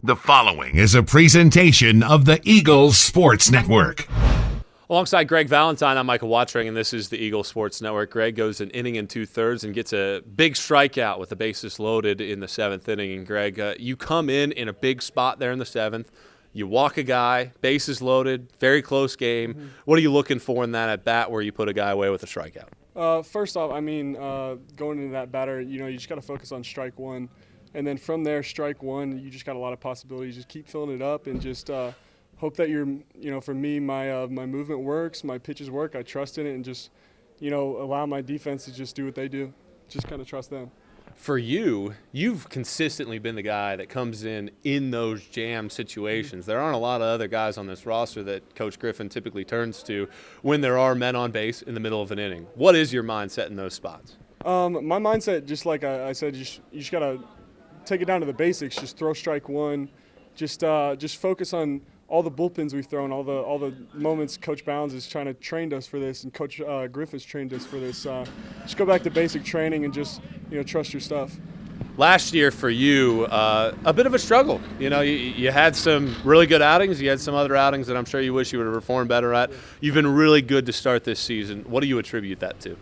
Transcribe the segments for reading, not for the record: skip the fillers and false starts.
The following is a presentation of the Eagles Sports Network. Alongside Greg Valentine, I'm Michael Watring, and this is the Eagles Sports Network. Greg goes an inning and two-thirds and gets a big strikeout with the bases loaded in the seventh inning. And, Greg, you come in a big spot there in the seventh. You walk a guy, bases loaded, very close game. Mm-hmm. What are you looking for in that at-bat where you put a guy away with a strikeout? First off, going into that batter, you just got to focus on strike one. And then from there, strike one, you just got a lot of possibilities. Just keep filling it up and just hope that for me, my movement works, my pitches work. I trust in it and just, allow my defense to just do what they do. Just kind of trust them. For you, you've consistently been the guy that comes in those jam situations. There aren't a lot of other guys on this roster that Coach Griffin typically turns to when there are men on base in the middle of an inning. What is your mindset in those spots? My mindset, just like I said, you just got to take it down to the basics. Just throw strike one. Just focus on all the bullpens we've thrown, all the moments Coach Bounds has trained us for this, and Coach Griffin's trained us for this. Just go back to basic training and just trust your stuff. Last year for you, a bit of a struggle. You had some really good outings. You had some other outings that I'm sure you wish you would have performed better at. You've been really good to start this season. What do you attribute that to?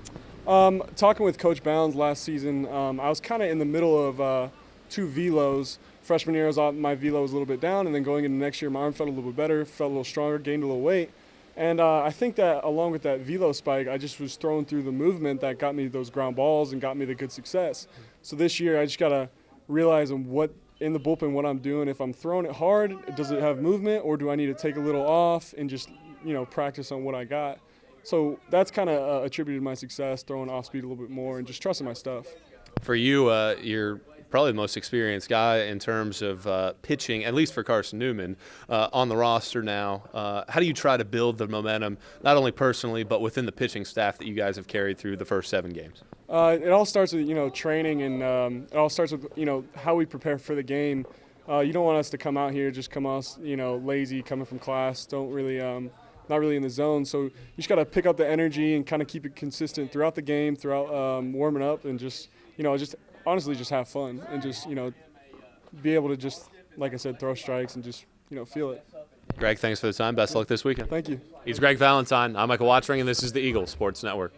Talking with Coach Bounds last season, I was kind of in the middle of two velos. Freshman year, my velo was a little bit down, and then going into next year, my arm felt a little bit better, felt a little stronger, gained a little weight. And I think that along with that velo spike, I just was throwing through the movement that got me those ground balls and got me the good success. So this year, I just got to realize in the bullpen what I'm doing. If I'm throwing it hard, does it have movement, or do I need to take a little off and just practice on what I got? So that's kind of attributed to my success, throwing off speed a little bit more and just trusting my stuff. For you, you're probably the most experienced guy in terms of pitching, at least for Carson-Newman, on the roster now. How do you try to build the momentum, not only personally, but within the pitching staff that you guys have carried through the first 7 games? It all starts with, training, and it all starts with, how we prepare for the game. You don't want us to come out here, just come out, lazy, coming from class, don't really not really in the zone. So you just got to pick up the energy and kind of keep it consistent throughout the game, throughout warming up, and just honestly just have fun and just be able to just, like I said, throw strikes and just feel it. Greg, thanks for the time. Best luck this weekend. Thank you. He's Greg Valentine. I'm Michael Watring, and this is the Eagles Sports Network.